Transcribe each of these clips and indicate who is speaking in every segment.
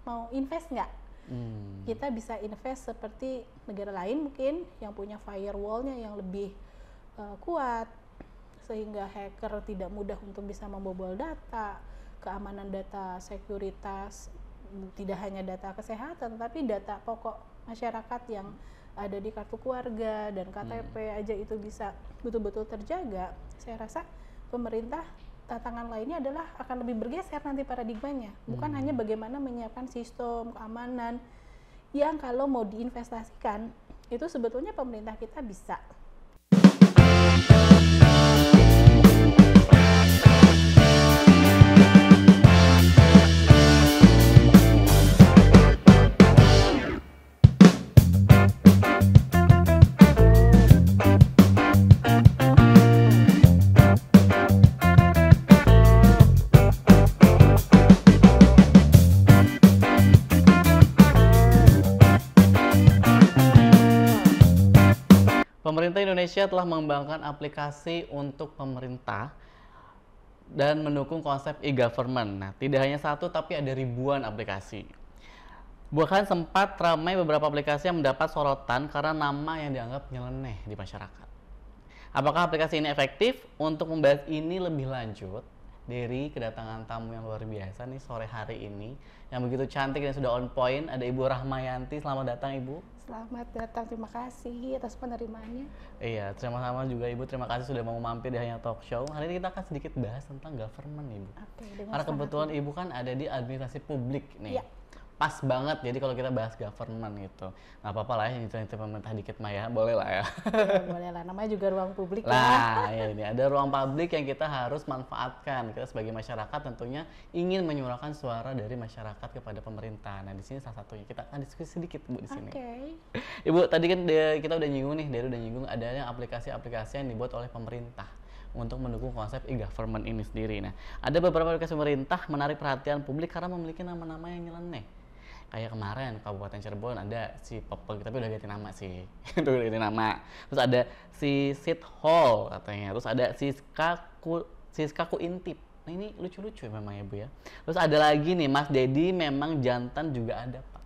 Speaker 1: mau invest nggak? Kita bisa invest seperti negara lain mungkin yang punya firewall-nya yang lebih kuat, sehingga hacker tidak mudah untuk bisa membobol data, keamanan data, sekuritas, tidak hanya data kesehatan, tapi data pokok masyarakat yang ada di kartu keluarga dan KTP aja itu bisa betul-betul terjaga. Saya rasa pemerintah tantangan lainnya adalah akan lebih bergeser nanti paradigmanya, bukan hanya bagaimana menyiapkan sistem keamanan yang kalau mau diinvestasikan itu sebetulnya pemerintah kita bisa.
Speaker 2: Pemerintah Indonesia telah mengembangkan aplikasi untuk pemerintah dan mendukung konsep e-government. Nah, tidak hanya satu tapi ada ribuan aplikasi. Bahkan sempat ramai beberapa aplikasi yang mendapat sorotan karena nama yang dianggap nyeleneh di masyarakat. Apakah aplikasi ini efektif? Untuk membahas ini lebih lanjut, dari kedatangan tamu yang luar biasa nih sore hari ini, yang begitu cantik dan sudah on point, ada Ibu Rahmayanti. Selamat datang, Ibu.
Speaker 1: Selamat datang, terima kasih atas penerimaannya.
Speaker 2: Iya, sama-sama juga Ibu. Terima kasih sudah mau mampir di Hanya Talk Show. Hari ini kita akan sedikit bahas tentang government, Ibu. Karena kebetulan Ibu kan ada di administrasi publik nih.
Speaker 1: Ya.
Speaker 2: Pas banget, jadi kalau kita bahas government gitu. Nggak apa-apa lah ya, nyentuh pemerintah dikit mah ya, boleh lah ya.
Speaker 1: Ya, boleh lah, namanya juga ruang publik
Speaker 2: lah, ya ini ada ruang publik yang kita harus manfaatkan. Kita sebagai masyarakat tentunya ingin menyuarakan suara dari masyarakat kepada pemerintah. Nah, di sini salah satunya kita akan diskusi sedikit, Bu, di sini. Ibu, tadi kan kita udah nyinggung nih, udah nyinggung adanya aplikasi-aplikasi yang dibuat oleh pemerintah untuk mendukung konsep e-government ini sendiri. Nah, ada beberapa aplikasi pemerintah menarik perhatian publik karena memiliki nama-nama yang nyeleneh. Kayak kemarin Kabupaten Cirebon ada si Popel, tapi udah ganti nama sih. Udah ganti nama. Terus ada si Sit Hall katanya. Terus ada Siskaku Intip. Nah, ini lucu-lucu memang ya, Bu ya. Terus ada lagi nih Mas Dedi memang jantan juga ada, Pak.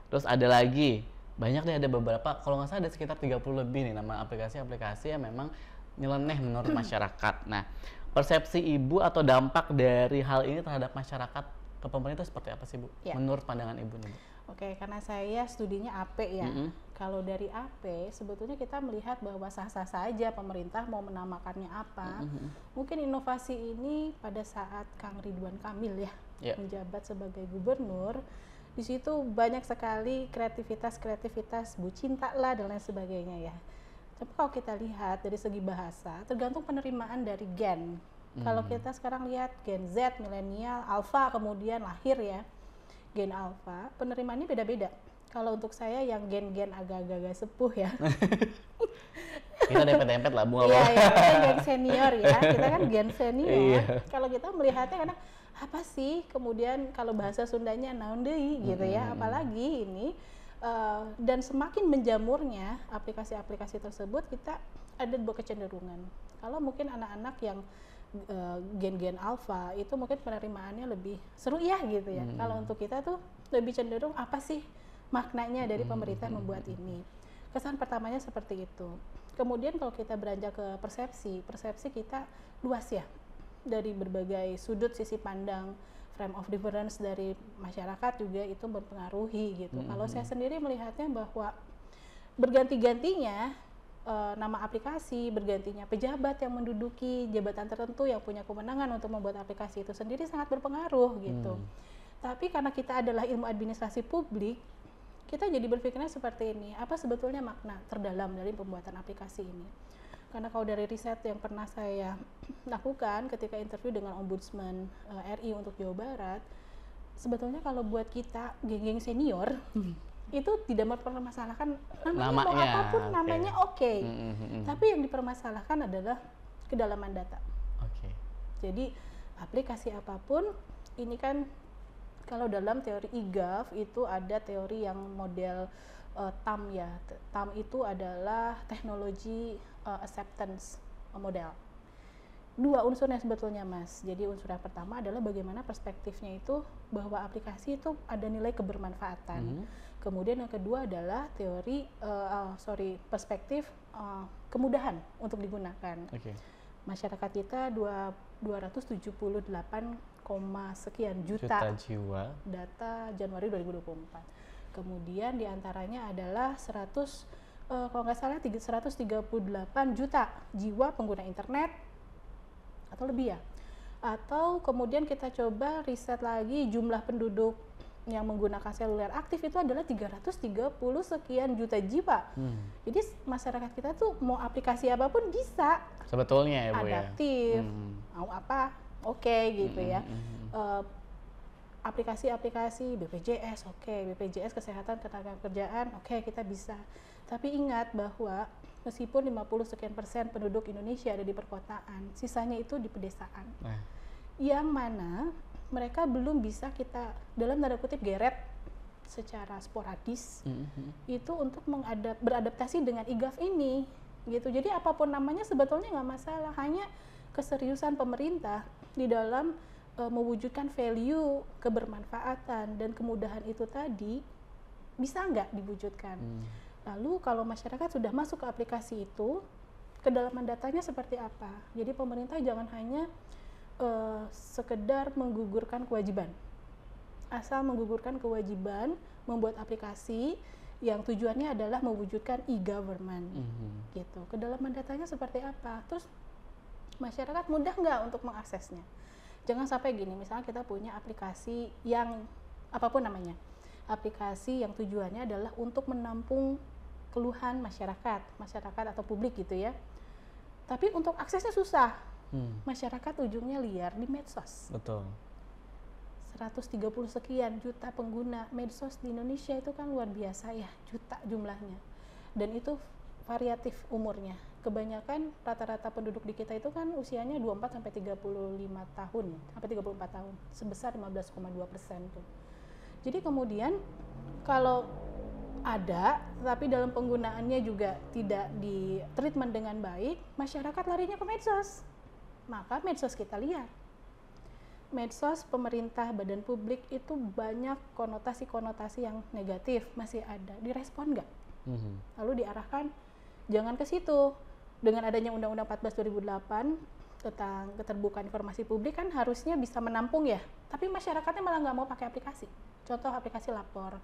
Speaker 2: Terus ada lagi, banyak deh, ada beberapa, kalau nggak salah ada sekitar 30 lebih nih nama aplikasi-aplikasi yang memang nyeleneh menurut masyarakat. Nah, persepsi Ibu atau dampak dari hal ini terhadap masyarakat ke pemerintah seperti apa sih, Bu? Ya. Menurut pandangan Ibu nih, Bu.
Speaker 1: Oke, karena saya studinya AP ya. Kalau dari AP, sebetulnya kita melihat bahwa sah-sah saja pemerintah mau menamakannya apa. Mungkin inovasi ini pada saat Kang Ridwan Kamil ya menjabat sebagai gubernur, di situ banyak sekali kreativitas Bu Cinta lah dan lain sebagainya ya. Tapi kalau kita lihat dari segi bahasa, tergantung penerimaan dari gen. Kalau kita sekarang lihat Gen Z, milenial, alpha kemudian lahir ya, Gen alpha, penerimaannya beda-beda. Kalau untuk saya yang gen-gen agak-agak sepuh ya.
Speaker 2: Kita dempet-dempet lah, Bu.
Speaker 1: Iya, gen senior ya, kita kan gen senior. Kalau kita melihatnya karena apa sih, kemudian kalau bahasa Sundanya naon deui gitu ya, apalagi ini. Dan semakin menjamurnya aplikasi-aplikasi tersebut, kita ada dua kecenderungan. Kalau mungkin anak-anak yang gen-gen alpha itu mungkin penerimaannya lebih seru ya gitu ya. Kalau untuk kita tuh lebih cenderung apa sih maknanya dari pemerintah membuat ini. Kesan pertamanya seperti itu. Kemudian kalau kita beranjak ke persepsi kita luas ya. Dari berbagai sudut sisi pandang, frame of reference dari masyarakat juga itu mempengaruhi gitu. Kalau saya sendiri melihatnya bahwa berganti-gantinya nama aplikasi, bergantinya pejabat yang menduduki jabatan tertentu yang punya kewenangan untuk membuat aplikasi itu sendiri sangat berpengaruh gitu. Tapi karena kita adalah ilmu administrasi publik, kita jadi berpikirnya seperti ini, apa sebetulnya makna terdalam dari pembuatan aplikasi ini? Karena kalau dari riset yang pernah saya lakukan ketika interview dengan Ombudsman RI untuk Jawa Barat, sebetulnya kalau buat kita geng-geng senior, itu tidak mempermasalahkan namanya mau apapun, namanya oke. Tapi yang dipermasalahkan adalah kedalaman data. Jadi aplikasi apapun, ini kan kalau dalam teori e-gov itu ada teori yang model TAM ya. TAM itu adalah teknologi acceptance model. dua unsurnya sebetulnya Mas. Jadi unsur yang pertama adalah bagaimana perspektifnya itu bahwa aplikasi itu ada nilai kebermanfaatan. Kemudian yang kedua adalah teori perspektif kemudahan untuk digunakan. Masyarakat kita 278, sekian juta
Speaker 2: jiwa
Speaker 1: data Januari 2024. Kemudian diantaranya adalah 138 juta jiwa pengguna internet atau lebih ya. Atau kemudian kita coba riset lagi jumlah penduduk yang menggunakan seluler aktif itu adalah 330 sekian juta jiwa. Jadi masyarakat kita tuh mau aplikasi apapun bisa.
Speaker 2: Sebetulnya ya Bu ya.
Speaker 1: Adaptif, mau apa, oke gitu ya. Aplikasi-aplikasi BPJS, BPJS Kesehatan Ketenagakerjaan, kita bisa. Tapi ingat bahwa meskipun 50 sekian persen penduduk Indonesia ada di perkotaan, sisanya itu di pedesaan. Yang mana mereka belum bisa kita dalam tanda kutip geret secara sporadis itu untuk beradaptasi dengan e-gov ini gitu. Jadi apapun namanya sebetulnya nggak masalah, hanya keseriusan pemerintah di dalam mewujudkan value kebermanfaatan dan kemudahan itu tadi bisa nggak diwujudkan. Lalu kalau masyarakat sudah masuk ke aplikasi itu, kedalaman datanya seperti apa? Jadi pemerintah jangan hanya sekedar menggugurkan kewajiban. Asal menggugurkan kewajiban membuat aplikasi yang tujuannya adalah mewujudkan e-government. Gitu. Kedalaman datanya seperti apa? Terus masyarakat mudah nggak untuk mengaksesnya? Jangan sampai gini, misalnya kita punya aplikasi yang apapun namanya, aplikasi yang tujuannya adalah untuk menampung keluhan masyarakat atau publik gitu ya. Tapi untuk aksesnya susah. Masyarakat ujungnya liar di medsos.
Speaker 2: Betul.
Speaker 1: 130 sekian juta pengguna medsos di Indonesia itu kan luar biasa ya, juta jumlahnya. Dan itu variatif umurnya. Kebanyakan rata-rata penduduk di kita itu kan usianya 24 sampai 35 tahun, sampai 34 tahun, sebesar 15,2% tuh. Jadi kemudian kalau ada, tapi dalam penggunaannya juga tidak di treatment dengan baik, masyarakat larinya ke medsos. Maka medsos kita lihat. Medsos pemerintah, badan publik itu banyak konotasi-konotasi yang negatif masih ada. Direspon nggak? Lalu diarahkan, jangan ke situ. Dengan adanya Undang-Undang 14 2008 tentang keterbukaan informasi publik kan harusnya bisa menampung ya. Tapi masyarakatnya malah nggak mau pakai aplikasi. Contoh aplikasi lapor.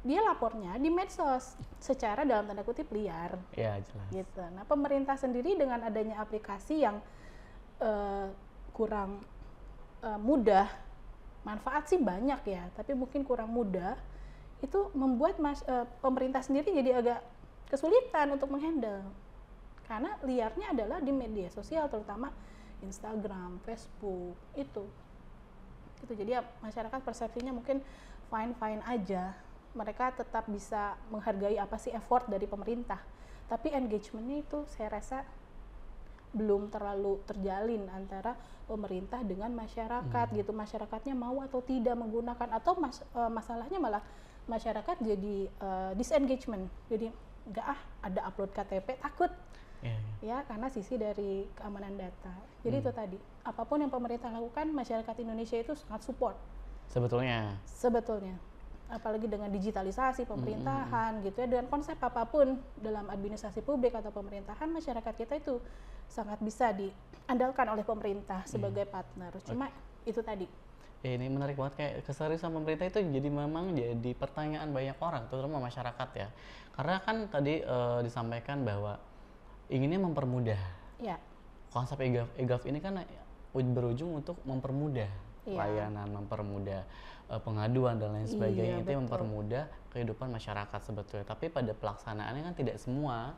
Speaker 1: Dia lapornya di medsos secara dalam tanda kutip liar.
Speaker 2: Jelas.
Speaker 1: Gitu. Nah, pemerintah sendiri dengan adanya aplikasi yang kurang mudah, manfaat sih banyak ya, tapi mungkin kurang mudah, itu membuat pemerintah sendiri jadi agak kesulitan untuk menghandle. Karena liarnya adalah di media sosial, terutama Instagram, Facebook, itu. Jadi ya masyarakat persepsinya mungkin fine-fine aja. Mereka tetap bisa menghargai apa sih effort dari pemerintah. Tapi engagementnya itu saya rasa belum terlalu terjalin antara pemerintah dengan masyarakat gitu. Masyarakatnya mau atau tidak menggunakan, atau masalahnya malah masyarakat jadi disengagement. Jadi nggak ada upload KTP, takut. Ya, karena sisi dari keamanan data. Jadi itu tadi, apapun yang pemerintah lakukan, masyarakat Indonesia itu sangat support. Sebetulnya. Apalagi dengan digitalisasi pemerintahan gitu ya, dengan konsep apapun dalam administrasi publik atau pemerintahan, masyarakat kita itu sangat bisa diandalkan oleh pemerintah sebagai partner. Cuma itu tadi.
Speaker 2: Ini menarik banget, kayak keseriusan pemerintah itu memang jadi pertanyaan banyak orang, terutama masyarakat ya. Karena kan tadi disampaikan bahwa inginnya mempermudah. Konsep e-gov ini kan berujung untuk mempermudah layanan, mempermudah pengaduan dan lain sebagainya. Itu mempermudah kehidupan masyarakat sebetulnya. Tapi pada pelaksanaannya kan tidak semua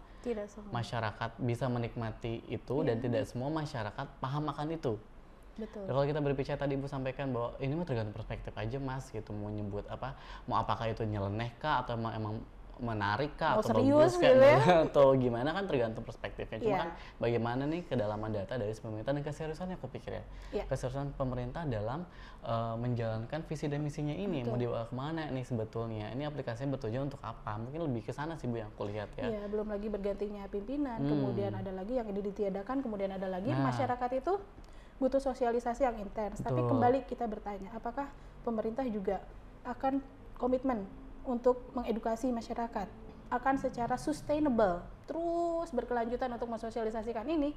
Speaker 2: masyarakat bisa menikmati itu, dan tidak semua masyarakat paham akan itu. Kalau kita berbicara tadi Ibu sampaikan bahwa ini mah tergantung perspektif aja Mas gitu, mau nyebut apa, mau apakah itu nyeleneh kah atau emang menarik kah
Speaker 1: mau
Speaker 2: atau
Speaker 1: serius
Speaker 2: bagus
Speaker 1: gitu ya?
Speaker 2: atau gimana kan tergantung perspektifnya. Cuma
Speaker 1: Yeah.
Speaker 2: kan bagaimana nih kedalaman data dari pemerintah dan keseriusannya aku pikir ya.
Speaker 1: Yeah.
Speaker 2: Keseriusan pemerintah dalam menjalankan visi dan misinya ini.
Speaker 1: Betul.
Speaker 2: Mau dibawa kemana nih sebetulnya? Ini aplikasinya bertujuan untuk apa? Mungkin lebih ke sana sih Bu yang aku lihat ya.
Speaker 1: Iya, belum lagi bergantinya pimpinan, kemudian ada lagi yang ini ditiadakan, kemudian ada lagi masyarakat itu butuh sosialisasi yang intens. Tapi kembali kita bertanya, apakah pemerintah juga akan komitmen untuk mengedukasi masyarakat akan secara sustainable, terus berkelanjutan untuk mensosialisasikan ini?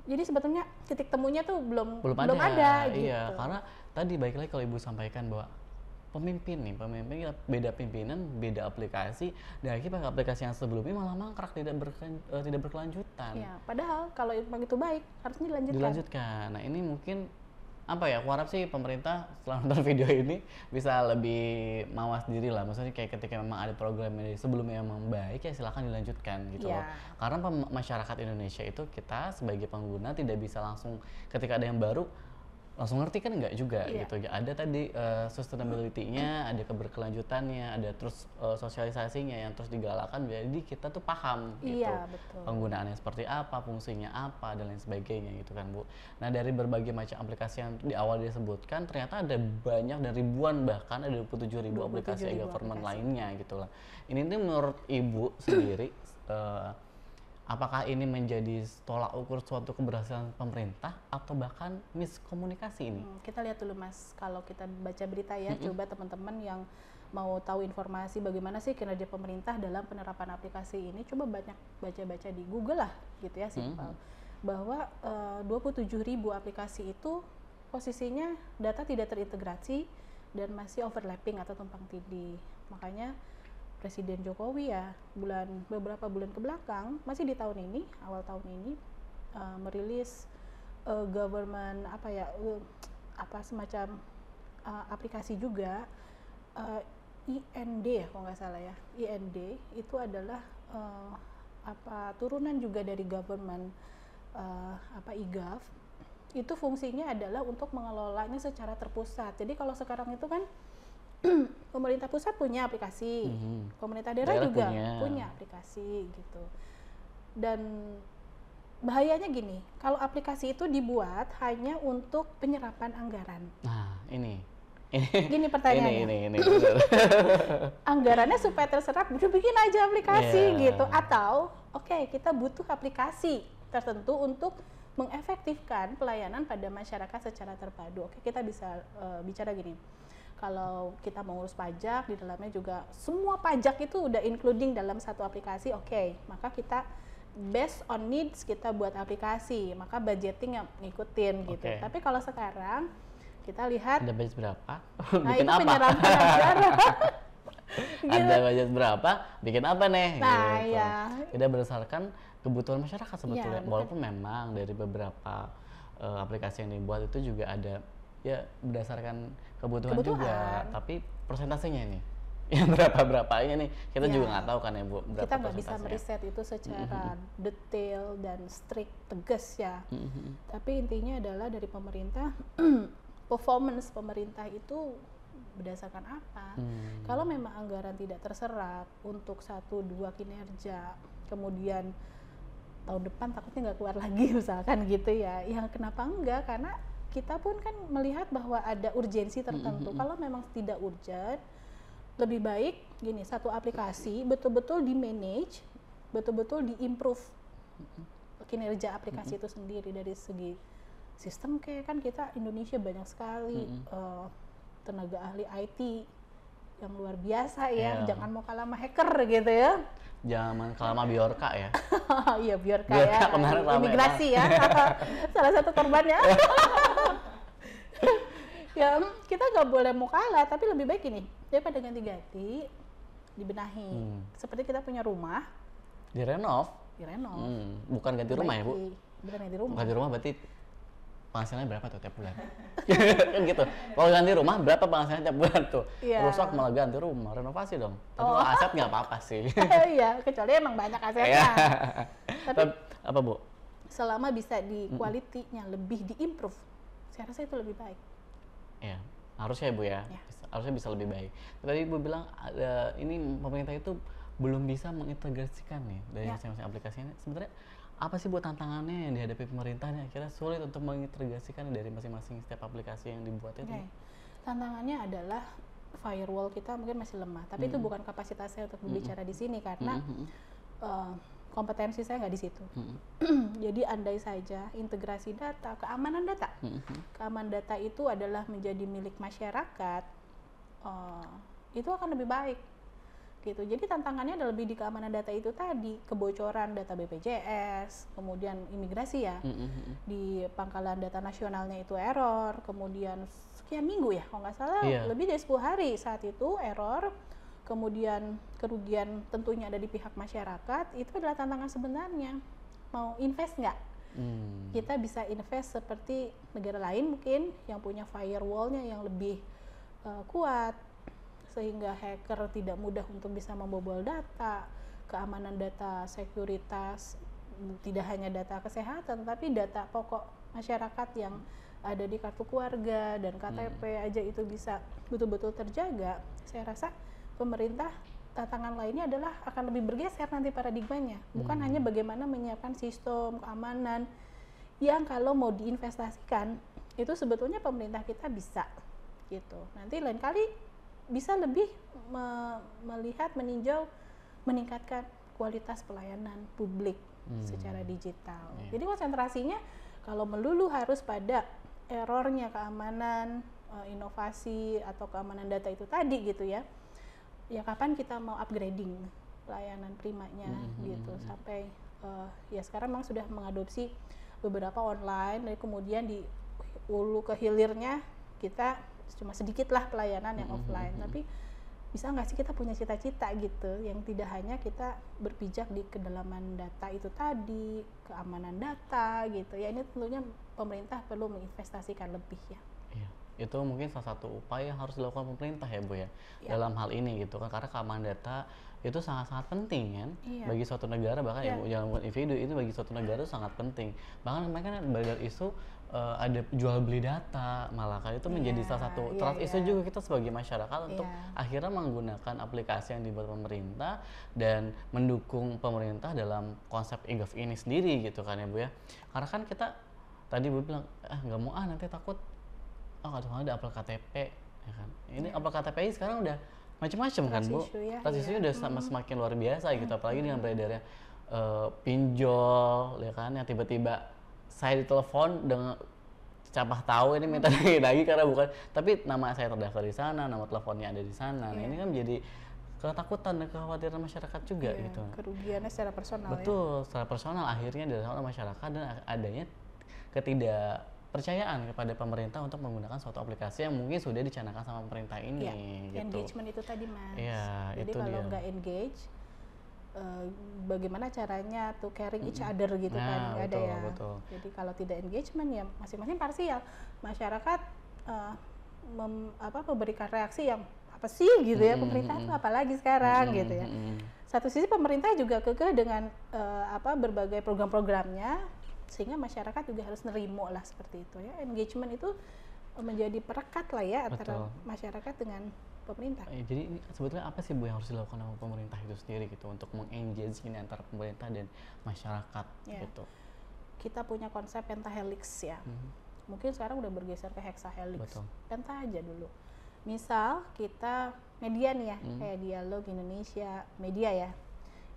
Speaker 1: Jadi sebetulnya titik temunya tuh belum ada gitu.
Speaker 2: Iya, karena tadi baik lagi kalau Ibu sampaikan bahwa pemimpin kita beda pimpinan, beda aplikasi, dan akhirnya aplikasi yang sebelumnya malah mangkrak, tidak berkelanjutan.
Speaker 1: Ya, padahal kalau memang itu baik harusnya
Speaker 2: dilanjutkan. Nah ini mungkin apa ya, aku harap sih pemerintah setelah nonton video ini bisa lebih mawas diri lah, maksudnya kayak ketika memang ada program dari sebelumnya memang baik ya silakan dilanjutkan gitu loh. Karena masyarakat Indonesia itu kita sebagai pengguna tidak bisa langsung ketika ada yang baru langsung ngerti kan enggak juga gitu. Ada tadi sustainability-nya, ada keberkelanjutannya, ada terus sosialisasinya yang terus digalakan, jadi kita tuh paham gitu.
Speaker 1: Betul.
Speaker 2: Penggunaannya seperti apa, fungsinya apa dan lain sebagainya gitu kan Bu. Nah dari berbagai macam aplikasi yang di awal disebutkan ternyata ada banyak dan ribuan, bahkan ada 27.000 aplikasi e-government lainnya gitu lah. Ini tuh menurut Ibu sendiri apakah ini menjadi tolak ukur suatu keberhasilan pemerintah atau bahkan miskomunikasi ini?
Speaker 1: Kita lihat dulu Mas, kalau kita baca berita ya, coba teman-teman yang mau tahu informasi bagaimana sih kinerja pemerintah dalam penerapan aplikasi ini, coba banyak baca-baca di Google lah gitu ya, simpel. Bahwa 27.000 aplikasi itu posisinya data tidak terintegrasi dan masih overlapping atau tumpang tindih. Makanya Presiden Jokowi ya beberapa bulan ke belakang, masih di tahun ini, awal tahun ini merilis government semacam aplikasi juga, IND ya kalau nggak salah ya. IND itu adalah turunan juga dari government e-gov. Itu fungsinya adalah untuk mengelolanya secara terpusat. Jadi kalau sekarang itu kan pemerintah pusat punya aplikasi, pemerintah daerah juga punya aplikasi gitu. Dan bahayanya gini, kalau aplikasi itu dibuat hanya untuk penyerapan anggaran.
Speaker 2: Nah, ini.
Speaker 1: Gini pertanyaannya.
Speaker 2: Ini.
Speaker 1: Anggarannya supaya terserap, bikin aja aplikasi gitu. Atau, kita butuh aplikasi tertentu untuk mengefektifkan pelayanan pada masyarakat secara terpadu. Kita bisa bicara gini. Kalau kita mau ngurus pajak, di dalamnya juga semua pajak itu udah including dalam satu aplikasi, maka kita based on needs kita buat aplikasi, maka budgeting yang ngikutin gitu. Tapi kalau sekarang kita lihat
Speaker 2: ada budget berapa?
Speaker 1: Nah,
Speaker 2: bikin
Speaker 1: itu
Speaker 2: apa?
Speaker 1: penyerapan anggaran.
Speaker 2: Ada budget berapa? Bikin apa nih?
Speaker 1: Nah,
Speaker 2: gitu.
Speaker 1: ya.
Speaker 2: Tidak berdasarkan kebutuhan masyarakat sebetulnya. Walaupun memang dari beberapa aplikasi yang dibuat itu juga ada ya berdasarkan kebutuhan juga, tapi persentasenya ini yang berapa-berapanya nih kita juga nggak tahu kan ya Bu, berapa
Speaker 1: kita nggak bisa meriset itu secara detail dan strict tegas ya. Tapi intinya adalah dari pemerintah performance pemerintah itu berdasarkan apa? Kalau memang anggaran tidak terserap untuk 1-2 kinerja, kemudian tahun depan takutnya nggak keluar lagi misalkan gitu ya, yang kenapa enggak? Karena kita pun kan melihat bahwa ada urgensi tertentu. Kalau memang tidak urgent, lebih baik gini, satu aplikasi betul-betul di-manage, betul-betul di-improve kinerja aplikasi itu sendiri dari segi sistem. Kayak kan kita Indonesia banyak sekali tenaga ahli IT yang luar biasa ya, jangan mau kalah sama hacker gitu ya.
Speaker 2: Jangan kalah sama Bjorka ya.
Speaker 1: Iya, Bjorka ya, imigrasi ya, salah satu korbannya. Ya kita nggak boleh mau kalah, tapi lebih baik ini daripada ganti-ganti, dibenahi. Seperti kita punya rumah,
Speaker 2: direnov. Bukan ganti rumah ya Bu?
Speaker 1: Bukan ganti rumah.
Speaker 2: Ganti rumah berarti penghasilannya berapa tuh tiap bulan? Kan gitu. Kalau ganti rumah berapa penghasilannya tiap bulan tuh? Rusak malah ganti rumah, renovasi dong. Tapi kalau aset nggak apa-apa sih.
Speaker 1: Iya, kecuali emang banyak asetnya. Tapi
Speaker 2: apa Bu?
Speaker 1: Selama bisa di quality-nya lebih di-improve, saya rasa itu lebih baik.
Speaker 2: Iya, harusnya ya Bu ya. Harusnya bisa lebih baik. Tadi Ibu bilang ini pemerintah itu belum bisa mengintegrasikan nih dari masing-masing aplikasi ini. Sebenarnya apa sih buat tantangannya yang dihadapi pemerintah nih? Akhirnya sulit untuk mengintegrasikan dari masing-masing setiap aplikasi yang dibuat itu.
Speaker 1: Tantangannya adalah firewall kita mungkin masih lemah, tapi itu bukan kapasitasnya untuk berbicara di sini karena kompetensi saya nggak di situ. Jadi andai saja integrasi data, keamanan data, keamanan data itu adalah menjadi milik masyarakat, itu akan lebih baik. Gitu. Jadi tantangannya adalah lebih di keamanan data itu tadi, kebocoran data BPJS, kemudian imigrasi ya, di pangkalan data nasionalnya itu error, kemudian sekian minggu ya, kalau nggak salah lebih dari 10 hari saat itu error, kemudian kerugian tentunya ada di pihak masyarakat, itu adalah tantangan sebenarnya. Mau invest nggak? Kita bisa invest seperti negara lain mungkin yang punya firewall-nya yang lebih kuat, sehingga hacker tidak mudah untuk bisa membobol data, keamanan data, sekuritas, tidak hanya data kesehatan, tapi data pokok masyarakat yang ada di kartu keluarga dan KTP aja itu bisa betul-betul terjaga. Saya rasa pemerintah tantangan lainnya adalah akan lebih bergeser nanti paradigmanya, bukan hanya bagaimana menyiapkan sistem keamanan yang kalau mau diinvestasikan itu sebetulnya pemerintah kita bisa gitu. Nanti lain kali bisa lebih melihat, meninjau, meningkatkan kualitas pelayanan publik secara digital. Jadi konsentrasinya kalau melulu harus pada errornya keamanan, inovasi atau keamanan data itu tadi gitu ya. Ya kapan kita mau upgrading pelayanan primanya gitu sampai ya sekarang memang sudah mengadopsi beberapa online, dan kemudian di hulu ke hilirnya kita cuma sedikit lah pelayanan yang offline, tapi bisa nggak sih kita punya cita-cita gitu yang tidak hanya kita berpijak di kedalaman data itu tadi, keamanan data gitu ya. Ini tentunya pemerintah perlu menginvestasikan lebih ya.
Speaker 2: Iya, itu mungkin salah satu upaya yang harus dilakukan pemerintah ya Bu ya, dalam hal ini gitu kan, karena keamanan data itu sangat-sangat penting kan bagi suatu negara, bahkan ya jangan bukan individu, itu bagi suatu negara itu sangat penting. Bahkan kemarin kan beredar isu ada jual beli data, malah kan itu menjadi salah satu trust issue juga kita sebagai masyarakat untuk akhirnya menggunakan aplikasi yang dibuat pemerintah dan mendukung pemerintah dalam konsep e-gov ini sendiri gitu kan ya Bu ya. Karena kan kita tadi Bu bilang nggak mau nanti takut ada apel KTP ya kan. Ini apel KTP sekarang udah macam-macam kan Bu. Trust issue udah semakin luar biasa gitu, apalagi dengan beredarnya pinjol ya kan, yang tiba-tiba saya ditelepon dengan capah tahu ini minta lagi karena bukan, tapi nama saya terdaftar di sana, nama teleponnya ada di sana. Nah ini kan menjadi ketakutan dan kekhawatiran masyarakat juga gitu.
Speaker 1: Kerugiannya secara personal.
Speaker 2: Betul, secara personal akhirnya dirasakan oleh masyarakat dan adanya ketidakpercayaan kepada pemerintah untuk menggunakan suatu aplikasi yang mungkin sudah dicanangkan sama pemerintah ini. Gitu.
Speaker 1: Engagement itu tadi Mas.
Speaker 2: Jadi
Speaker 1: itu kalau nggak engage, bagaimana caranya to caring each other gitu kan, nggak ada ya.
Speaker 2: Betul.
Speaker 1: Jadi kalau tidak engagement ya masing-masing parsial. Masyarakat memberikan reaksi yang apa sih gitu ya, pemerintah itu apalagi sekarang gitu ya. Satu sisi pemerintah juga kekeh dengan berbagai program-programnya, sehingga masyarakat juga harus nerimo lah seperti itu ya. Engagement itu menjadi perekat lah ya antara masyarakat dengan pemerintah.
Speaker 2: Jadi ini sebetulnya apa sih Bu yang harus dilakukan sama pemerintah itu sendiri gitu untuk mengengage ini antara pemerintah dan masyarakat gitu.
Speaker 1: Kita punya konsep pentahelix ya. Mungkin sekarang udah bergeser ke hexahelix. Penta aja dulu. Misal kita media nih ya, kayak Dialog Indonesia Media ya.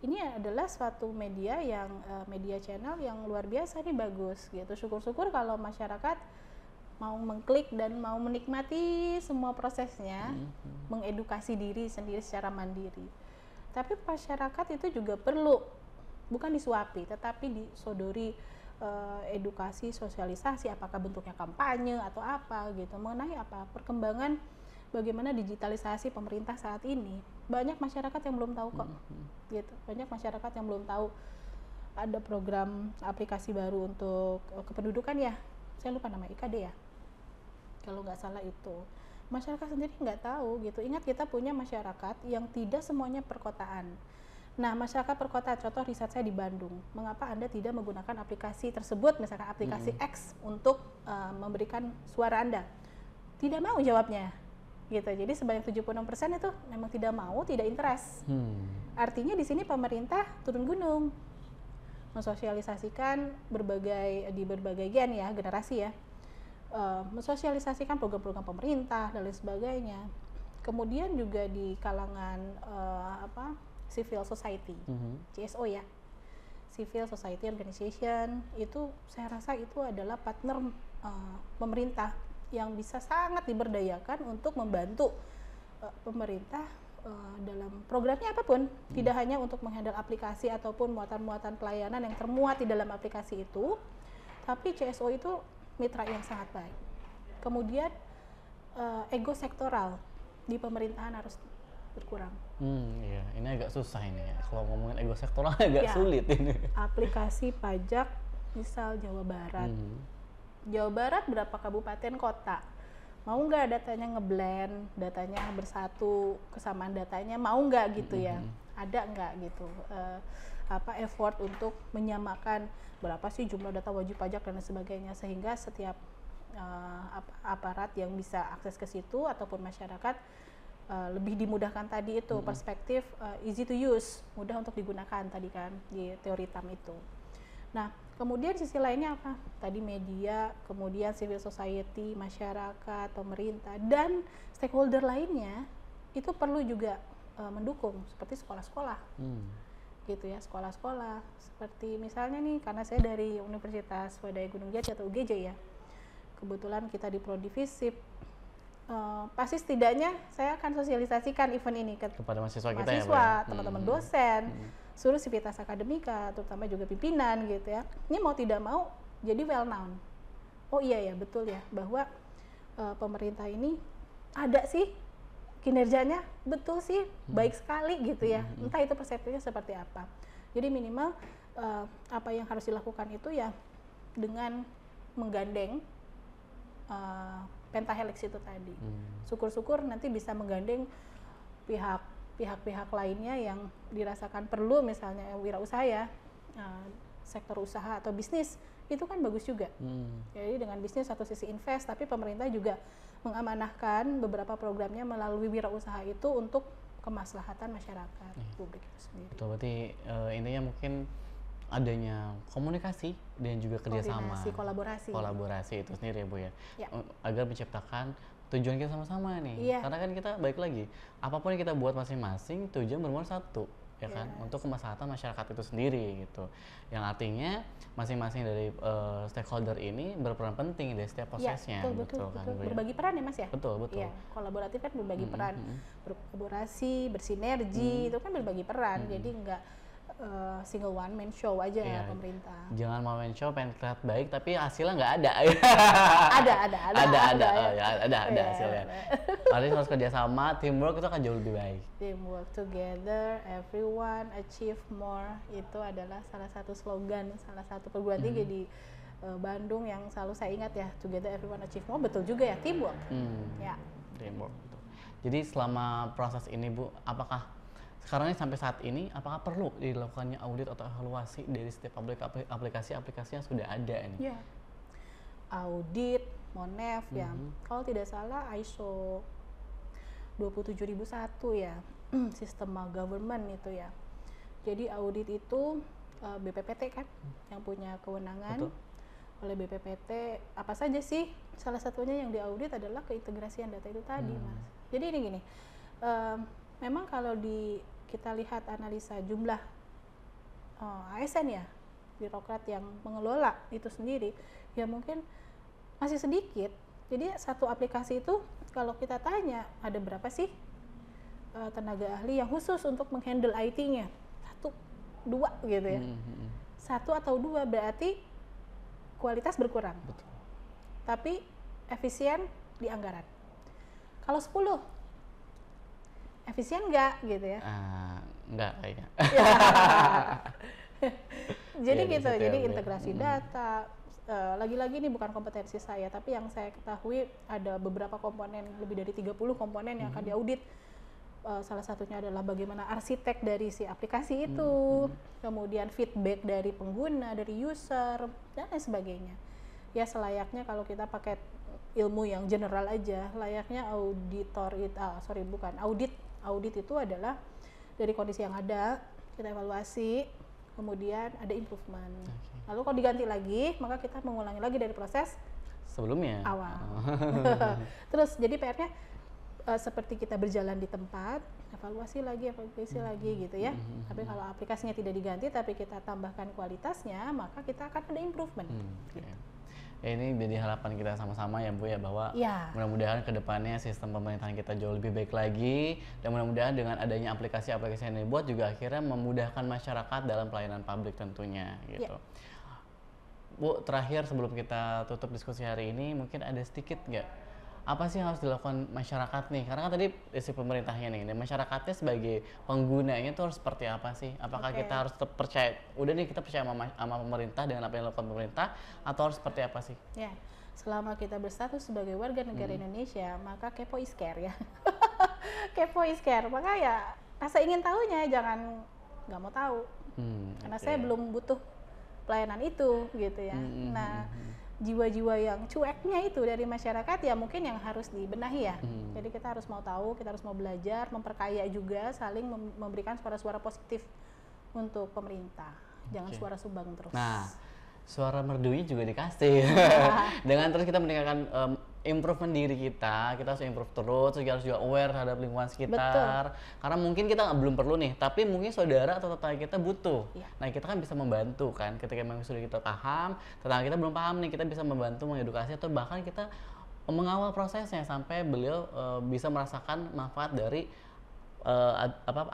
Speaker 1: Ini adalah suatu media yang media channel yang luar biasa nih, bagus gitu. Syukur-syukur kalau masyarakat mau mengklik dan mau menikmati semua prosesnya, mengedukasi diri sendiri secara mandiri. Tapi masyarakat itu juga perlu, bukan disuapi, tetapi disodori edukasi, sosialisasi, apakah bentuknya kampanye atau apa gitu, mengenai apa perkembangan bagaimana digitalisasi pemerintah saat ini. Banyak masyarakat yang belum tahu kok, gitu. Banyak masyarakat yang belum tahu ada program aplikasi baru untuk kependudukan ya. Saya lupa nama IKD ya. Kalau nggak salah itu, masyarakat sendiri nggak tahu gitu. Ingat kita punya masyarakat yang tidak semuanya perkotaan. Nah, masyarakat perkotaan, contoh riset saya di Bandung, mengapa Anda tidak menggunakan aplikasi tersebut, misalkan aplikasi X untuk memberikan suara Anda? Tidak mau jawabnya. gitu. Jadi sebanyak 76% itu memang tidak mau, tidak interest. Artinya di sini pemerintah turun gunung mensosialisasikan di berbagai generasi ya, mensosialisasikan program-program pemerintah dan lain sebagainya. Kemudian juga di kalangan civil society, CSO ya, civil society organization, itu saya rasa itu adalah partner pemerintah yang bisa sangat diberdayakan untuk membantu pemerintah dalam programnya apapun, tidak hanya untuk menghandle aplikasi ataupun muatan-muatan pelayanan yang termuat di dalam aplikasi itu, tapi CSO itu mitra yang sangat baik. Kemudian ego sektoral di pemerintahan harus berkurang.
Speaker 2: Iya, ini agak susah ini ya. Kalau ngomongin ego sektoral agak sulit ini.
Speaker 1: Aplikasi pajak misal Jawa Barat. Jawa Barat berapa kabupaten kota? Mau nggak datanya ngeblend, datanya bersatu, kesamaan datanya mau nggak gitu ya? Ada nggak gitu? Effort untuk menyamakan berapa sih jumlah data wajib pajak dan sebagainya, sehingga setiap aparat yang bisa akses ke situ ataupun masyarakat lebih dimudahkan tadi itu perspektif easy to use, mudah untuk digunakan tadi kan di teori TAM itu. Nah, kemudian sisi lainnya apa? Tadi media, kemudian civil society, masyarakat, pemerintah, dan stakeholder lainnya itu perlu juga mendukung, seperti sekolah-sekolah. Gitu ya, sekolah-sekolah. Seperti misalnya nih, karena saya dari Universitas Swadaya Gunung Jati atau UGJ ya, kebetulan kita di Prodi FISIP, pasti setidaknya saya akan sosialisasikan event ini
Speaker 2: kepada mahasiswa kita
Speaker 1: ya, teman-teman dosen, seluruh sivitas akademika, terutama juga pimpinan gitu ya. Ini mau tidak mau jadi well known. Oh iya ya, betul ya, bahwa pemerintah ini ada sih kinerjanya, betul sih, baik sekali gitu ya. Entah itu persepsinya seperti apa. Jadi minimal apa yang harus dilakukan itu ya dengan menggandeng pentahelix itu tadi. Syukur-syukur nanti bisa menggandeng pihak-pihak lainnya yang dirasakan perlu, misalnya wirausaha ya, sektor usaha atau bisnis, itu kan bagus juga. Jadi dengan bisnis satu sisi invest, tapi pemerintah juga mengamanahkan beberapa programnya melalui wirausaha itu untuk kemaslahatan masyarakat publik itu sendiri.
Speaker 2: Betul, berarti intinya mungkin adanya komunikasi dan juga kerjasama, kolaborasi itu sendiri ya Bu ya, agar menciptakan tujuan kita sama-sama nih. Karena kan kita balik lagi, apapun yang kita buat masing-masing tujuan bermuara satu ya kan, untuk kemaslahatan masyarakat itu sendiri gitu, yang artinya masing-masing dari stakeholder ini berperan penting di setiap prosesnya.
Speaker 1: Betul kan, berbagi peran ya Mas ya.
Speaker 2: Betul.
Speaker 1: Kolaboratif kan berbagi peran, berkolaborasi, bersinergi, itu kan berbagi peran. Jadi enggak single one man show aja pemerintah.
Speaker 2: Jangan one man show pengen terlihat baik tapi hasilnya nggak ada. ada hasilnya. Harus kerjasama, teamwork itu akan jauh lebih baik.
Speaker 1: Teamwork together, everyone achieve more, itu adalah salah satu slogan, salah satu perguruan tinggi di Bandung yang selalu saya ingat ya, together everyone achieve more, betul juga ya, teamwork.
Speaker 2: Teamwork. Jadi selama proses ini Bu, apakah sekarang ini sampai saat ini, apakah perlu dilakukannya audit atau evaluasi dari setiap aplikasi-aplikasi yang sudah ada ini?
Speaker 1: Ya, audit, Monef ya, kalau tidak salah ISO 27001 ya, sistem government itu ya. Jadi audit itu BPPT kan yang punya kewenangan. Oleh BPPT apa saja sih? Salah satunya yang diaudit adalah keintegrasian data itu tadi, Mas. Jadi ini gini, memang kalau kita lihat analisa jumlah ASN ya, birokrat yang mengelola itu sendiri, ya mungkin masih sedikit. Jadi satu aplikasi itu kalau kita tanya ada berapa sih tenaga ahli yang khusus untuk menghandle IT-nya? 1, 2 gitu ya. 1 atau 2 berarti kualitas berkurang.
Speaker 2: Betul.
Speaker 1: Tapi efisien di anggaran. Kalau 10 efisien nggak gitu ya?
Speaker 2: Nggak kayaknya.
Speaker 1: Jadi gitu, jadi integrasi data. Lagi-lagi ini bukan kompetensi saya, tapi yang saya ketahui ada beberapa komponen, lebih dari 30 komponen yang akan diaudit. Salah satunya adalah bagaimana arsitek dari si aplikasi itu, kemudian feedback dari pengguna, dari user, dan lain sebagainya. Ya selayaknya kalau kita pakai ilmu yang general aja. Layaknya audit itu adalah dari kondisi yang ada kita evaluasi, kemudian ada improvement. Lalu kalau diganti lagi, maka kita mengulangi lagi dari proses
Speaker 2: sebelumnya
Speaker 1: awal. Terus jadi PR-nya seperti kita berjalan di tempat, evaluasi lagi gitu ya. Tapi kalau aplikasinya tidak diganti tapi kita tambahkan kualitasnya, maka kita akan ada improvement. Gitu.
Speaker 2: Ya, ini jadi harapan kita sama-sama ya Bu ya, bahwa mudah-mudahan kedepannya sistem pemerintahan kita jauh lebih baik lagi, dan mudah-mudahan dengan adanya aplikasi-aplikasi yang dibuat juga akhirnya memudahkan masyarakat dalam pelayanan publik tentunya gitu. Bu, terakhir sebelum kita tutup diskusi hari ini, mungkin ada sedikit nggak apa sih yang harus dilakukan masyarakat nih? Karena kan tadi isi pemerintahnya nih, dan masyarakatnya sebagai penggunanya itu harus seperti apa sih? Apakah kita harus tetap percaya, udah nih kita percaya sama pemerintah dengan apa yang dilakukan pemerintah, atau harus seperti apa sih?
Speaker 1: Ya, selama kita berstatus sebagai warga negara Indonesia, maka kepo is care ya. Kepo is care, maka ya rasa ingin tahunya, jangan nggak mau tahu. Karena saya belum butuh pelayanan itu gitu ya. Nah, jiwa-jiwa yang cueknya itu dari masyarakat ya mungkin yang harus dibenahi ya. Jadi kita harus mau tahu, kita harus mau belajar, memperkaya juga, saling memberikan suara-suara positif untuk pemerintah. Jangan suara sumbang terus.
Speaker 2: Nah, suara merdunya juga dikasih. Dengan terus kita meningkatkan improvement diri kita harus improve terus harus juga aware terhadap lingkungan sekitar. Karena mungkin kita belum perlu nih, tapi mungkin saudara atau tetangga kita butuh. Nah, kita kan bisa membantu kan, ketika memang sudah kita paham, tetangga kita belum paham nih, kita bisa membantu mengedukasi atau bahkan kita mengawal prosesnya sampai beliau bisa merasakan manfaat dari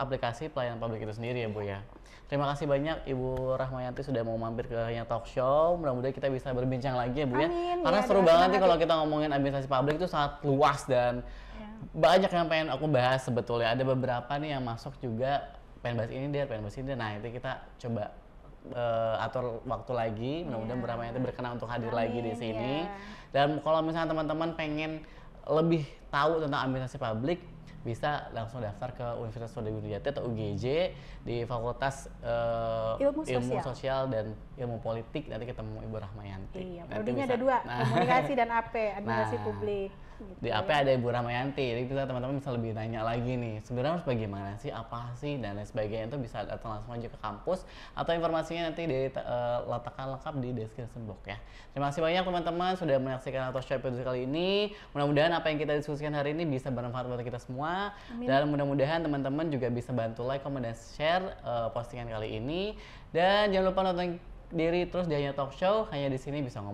Speaker 2: aplikasi pelayanan publik itu sendiri ya Bu ya. Terima kasih banyak Ibu Rahmayanti sudah mau mampir ke Hanya Talk Show. Mudah-mudahan kita bisa berbincang lagi ya Bu ya. Karena seru banget nih kalau kita ngomongin administrasi publik itu sangat luas dan banyak yang pengen aku bahas sebetulnya. Ada beberapa nih yang masuk juga pengen bahas ini deh, pengen bahas ini deh. Nah, itu kita coba atur waktu lagi. Mudah-mudahan Bu Rahmayanti berkenan untuk hadir lagi di sini. Dan kalau misalnya teman-teman pengen lebih tahu tentang administrasi publik, bisa langsung daftar ke Universitas Swadewinujati atau UGJ di Fakultas Ilmu Sosial dan Ilmu Politik. Nanti ketemu Ibu Rahmayanti.
Speaker 1: Iya, prodinya ada dua, komunikasi dan AP, administrasi publik.
Speaker 2: Gitu di AP ada Ibu Rahmayanti, jadi kita teman-teman bisa lebih nanya lagi nih, sebenarnya harus bagaimana sih, apa sih, dan lain sebagainya. Itu bisa datang langsung aja ke kampus, atau informasinya nanti diletakkan lengkap di description box ya. Terima kasih banyak teman-teman sudah menyaksikan Talk Show episode kali ini. Mudah-mudahan apa yang kita diskusikan hari ini bisa bermanfaat buat kita semua. Amin. Dan mudah-mudahan teman-teman juga bisa bantu like, comment, dan share postingan kali ini. Dan jangan lupa nonton diri terus di Hanya Talk Show, hanya di sini bisa ngomong